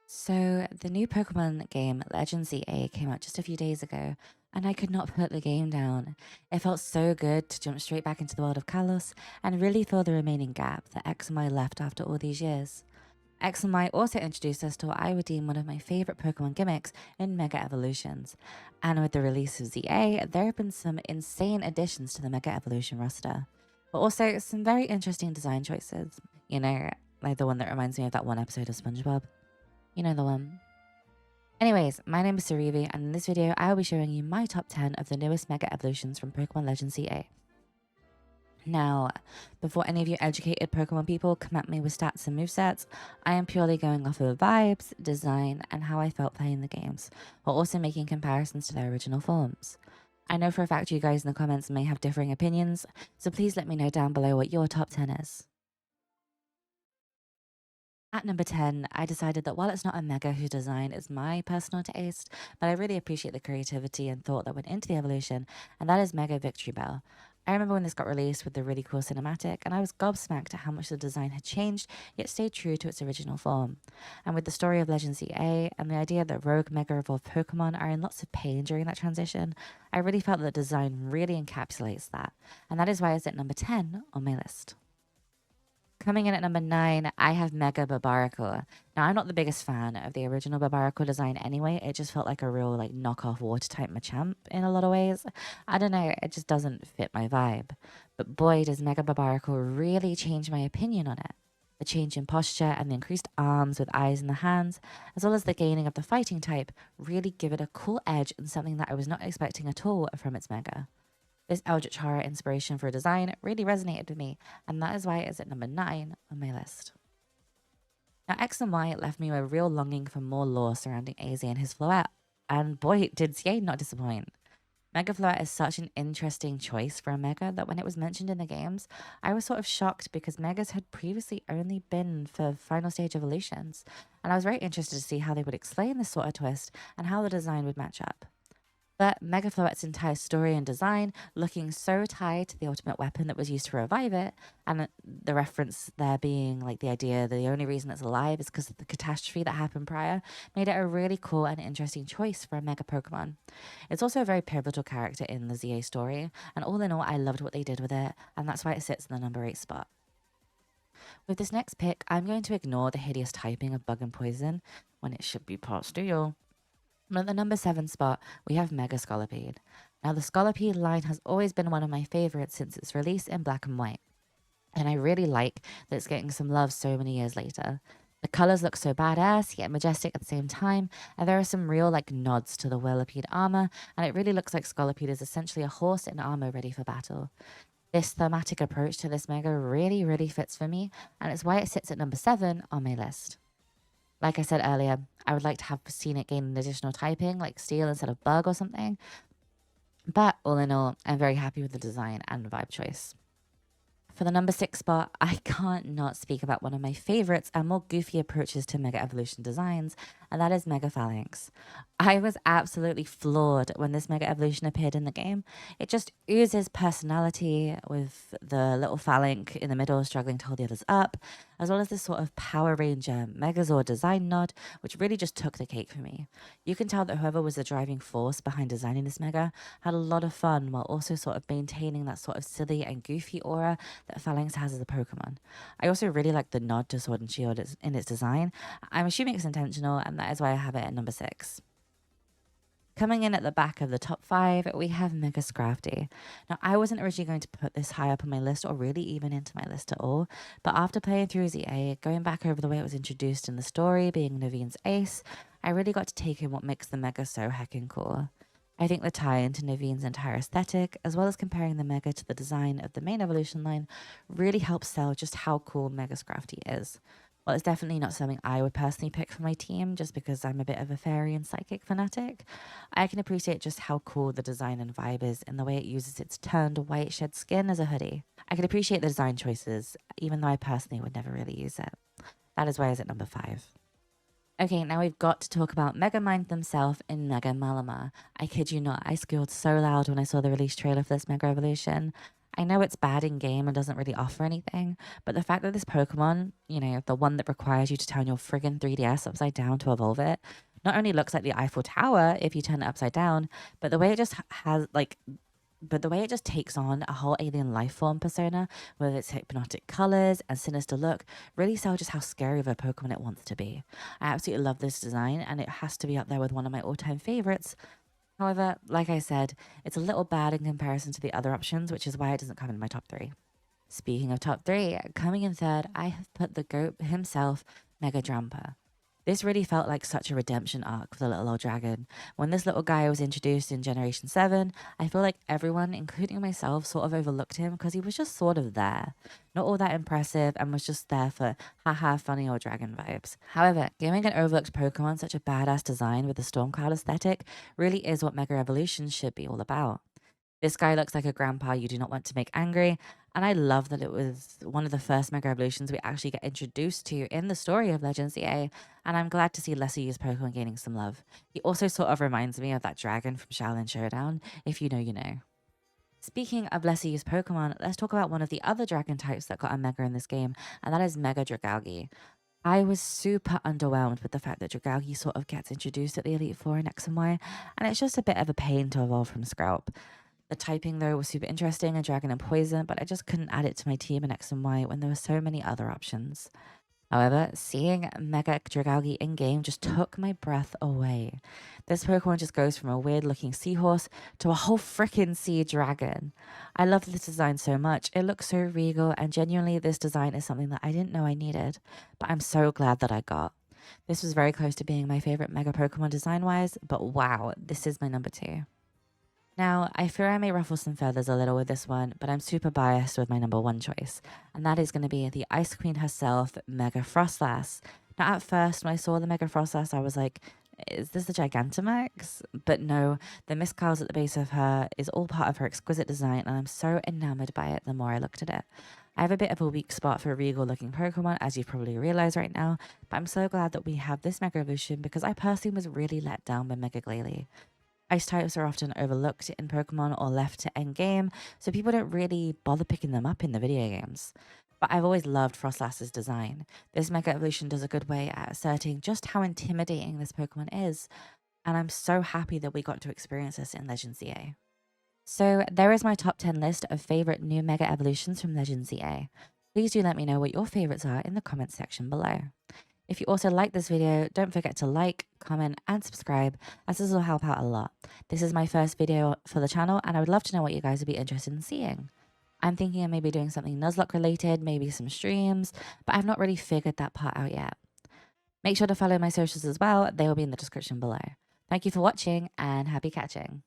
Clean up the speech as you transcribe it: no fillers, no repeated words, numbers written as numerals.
So, the new Pokemon game, Legends EA, came out just a few days ago, and I could not put the game down. It felt so good to jump straight back into the world of Kalos and really fill the remaining gap that X and Y left after all these years. X and Y also introduced us to what I would deem one of my favorite Pokemon gimmicks in Mega Evolutions. And with the release of ZA, there have been some insane additions to the Mega Evolution roster, but also some very interesting design choices. You know, like the one that reminds me of that one episode of SpongeBob. You know the one. Anyways, my name is Sarivi, and in this video, I will be showing you my top 10 of the newest Mega Evolutions from Pokemon Legends CA. Now, before any of you educated Pokemon people come at me with stats and movesets, I am purely going off of vibes, design, and how I felt playing the games, while also making comparisons to their original forms. I know for a fact you guys in the comments may have differing opinions, so please let me know down below what your top 10 is. At number 10, I decided that while it's not a Mega whose design is my personal taste, but I really appreciate the creativity and thought that went into the evolution, and that is Mega Victory Bell. I remember when this got released with the really cool cinematic, and I was gobsmacked at how much the design had changed, yet stayed true to its original form. And with the story of Legends EA, and the idea that rogue Mega Evolved Pokemon are in lots of pain during that transition, I really felt that the design really encapsulates that, and that is why it's at number 10 on my list. Coming in at number 9, I have Mega Barbaracle. Now, I'm not the biggest fan of the original Barbaracle design anyway. It just felt like a real like knockoff water type Machamp in a lot of ways. I don't know, it just doesn't fit my vibe. But boy, does Mega Barbaracle really change my opinion on it. The change in posture and the increased arms with eyes in the hands, as well as the gaining of the fighting type, really give it a cool edge and something that I was not expecting at all from its Mega. This Eldritch Horror inspiration for design really resonated with me, and that is why it is at number 9 on my list. Now, X and Y left me with a real longing for more lore surrounding AZ and his Floette, and boy, did CA not disappoint. Mega Floette is such an interesting choice for a Mega that when it was mentioned in the games, I was sort of shocked because Megas had previously only been for final stage evolutions, and I was very interested to see how they would explain this sort of twist and how the design would match up. But Mega Floette's entire story and design looking so tied to the ultimate weapon that was used to revive it, and the reference there being like the idea that the only reason it's alive is because of the catastrophe that happened prior, made it a really cool and interesting choice for a Mega Pokemon. It's also a very pivotal character in the ZA story, and all in all, I loved what they did with it, and that's why it sits in the number 8 spot. With this next pick, I'm going to ignore the hideous typing of Bug and Poison when it should be part Steel. And at the number 7 spot, we have Mega Scolipede. Now, the Scolipede line has always been one of my favorites since its release in black and white. And I really like that it's getting some love so many years later. The colors look so badass, yet majestic at the same time, and there are some real like nods to the Whirlipede armor, and it really looks like Scolipede is essentially a horse in armor ready for battle. This thematic approach to this Mega really fits for me, and it's why it sits at number 7 on my list. Like I said earlier, I would like to have seen it gain an additional typing, like steel instead of bug or something. But all in all, I'm very happy with the design and vibe choice. For the number 6 spot, I can't not speak about one of my favorites and more goofy approaches to Mega Evolution designs, and that is Mega Phalanx. I was absolutely floored when this Mega Evolution appeared in the game. It just oozes personality with the little phalanx in the middle struggling to hold the others up, as well as this sort of Power Ranger Megazord design nod, which really just took the cake for me. You can tell that whoever was the driving force behind designing this Mega had a lot of fun while also sort of maintaining that sort of silly and goofy aura that Phalanx has as a Pokemon. I also really like the nod to Sword and Shield in its design. I'm assuming it's intentional, and that is why I have it at number 6. Coming in at the back of the top 5, we have Mega Scrafty. Now, I wasn't originally going to put this high up on my list or really even into my list at all, but after playing through ZA, going back over the way it was introduced in the story, being Naveen's ace, I really got to take in what makes the Mega so heckin' cool. I think the tie into Naveen's entire aesthetic, as well as comparing the Mega to the design of the main evolution line, really helps sell just how cool Mega Scrafty is. Well, it's definitely not something I would personally pick for my team just because I'm a bit of a fairy and psychic fanatic. I can appreciate just how cool the design and vibe is in the way it uses its turned white shed skin as a hoodie. I can appreciate the design choices, even though I personally would never really use it. That is why it's at number 5. Okay, now we've got to talk about Megamind themselves in Mega Malamar. I kid you not, I squealed so loud when I saw the release trailer for this Mega Evolution. I know it's bad in game and doesn't really offer anything, but the fact that this Pokemon, the one that requires you to turn your friggin' 3DS upside down to evolve it, not only looks like the Eiffel Tower if you turn it upside down, but the way it just has like but the way it just takes on a whole alien life form persona with its hypnotic colors and sinister look really sells just how scary of a Pokemon it wants to be. I absolutely love this design, and it has to be up there with one of my all-time favorites. However, like I said, it's a little bad in comparison to the other options, which is why it doesn't come in my top 3. Speaking of top 3, coming in third, I have put the GOAT himself, Mega Drampa. This really felt like such a redemption arc for the little old dragon. When this little guy was introduced in Generation 7, I feel like everyone, including myself, sort of overlooked him because he was just sort of there. Not all that impressive and was just there for haha funny old dragon vibes. However, giving an overlooked Pokemon such a badass design with the Stormcloud aesthetic really is what Mega Evolutions should be all about. This guy looks like a grandpa you do not want to make angry, and I love that it was one of the first Mega Evolutions we actually get introduced to in the story of Legends EA, and I'm glad to see lesser used Pokemon gaining some love. He also sort of reminds me of that dragon from Shaolin Showdown. If you know, you know. Speaking of lesser used Pokemon, let's talk about one of the other dragon types that got a Mega in this game, and that is Mega Dragalge. I was super underwhelmed with the fact that Dragalge sort of gets introduced at the Elite Four in X and Y, and it's just a bit of a pain to evolve from Skrelp. The typing, though, was super interesting in Dragon and Poison, but I just couldn't add it to my team in X and Y when there were so many other options. However, seeing Mega Dragalge in-game just took my breath away. This Pokemon just goes from a weird-looking seahorse to a whole frickin' sea dragon. I love this design so much. It looks so regal, and genuinely this design is something that I didn't know I needed, but I'm so glad that I got. This was very close to being my favorite Mega Pokemon design-wise, but wow, this is my number 2. Now, I fear I may ruffle some feathers a little with this one, but I'm super biased with my number 1 choice, and that is going to be the Ice Queen herself, Mega Frostlass. Now, at first, when I saw the Mega Frostlass, I was like, is this the Gigantamax? But no, the miscals at the base of her is all part of her exquisite design, and I'm so enamored by it the more I looked at it. I have a bit of a weak spot for regal-looking Pokemon, as you've probably realized right now, but I'm so glad that we have this Mega Evolution because I personally was really let down by Mega Glalie. Ice types are often overlooked in Pokemon or left to end game, so people don't really bother picking them up in the video games. But I've always loved Frostlass's design. This Mega Evolution does a good way at asserting just how intimidating this Pokemon is, and I'm so happy that we got to experience this in Legends EA. So there is my top 10 list of favorite new Mega Evolutions from Legends EA. Please do let me know what your favorites are in the comments section below. If you also like this video, don't forget to like, comment, and subscribe, as this will help out a lot. This is my first video for the channel, and I would love to know what you guys would be interested in seeing. I'm thinking of maybe doing something Nuzlocke related, maybe some streams, but I've not really figured that part out yet. Make sure to follow my socials as well, they will be in the description below. Thank you for watching, and happy catching.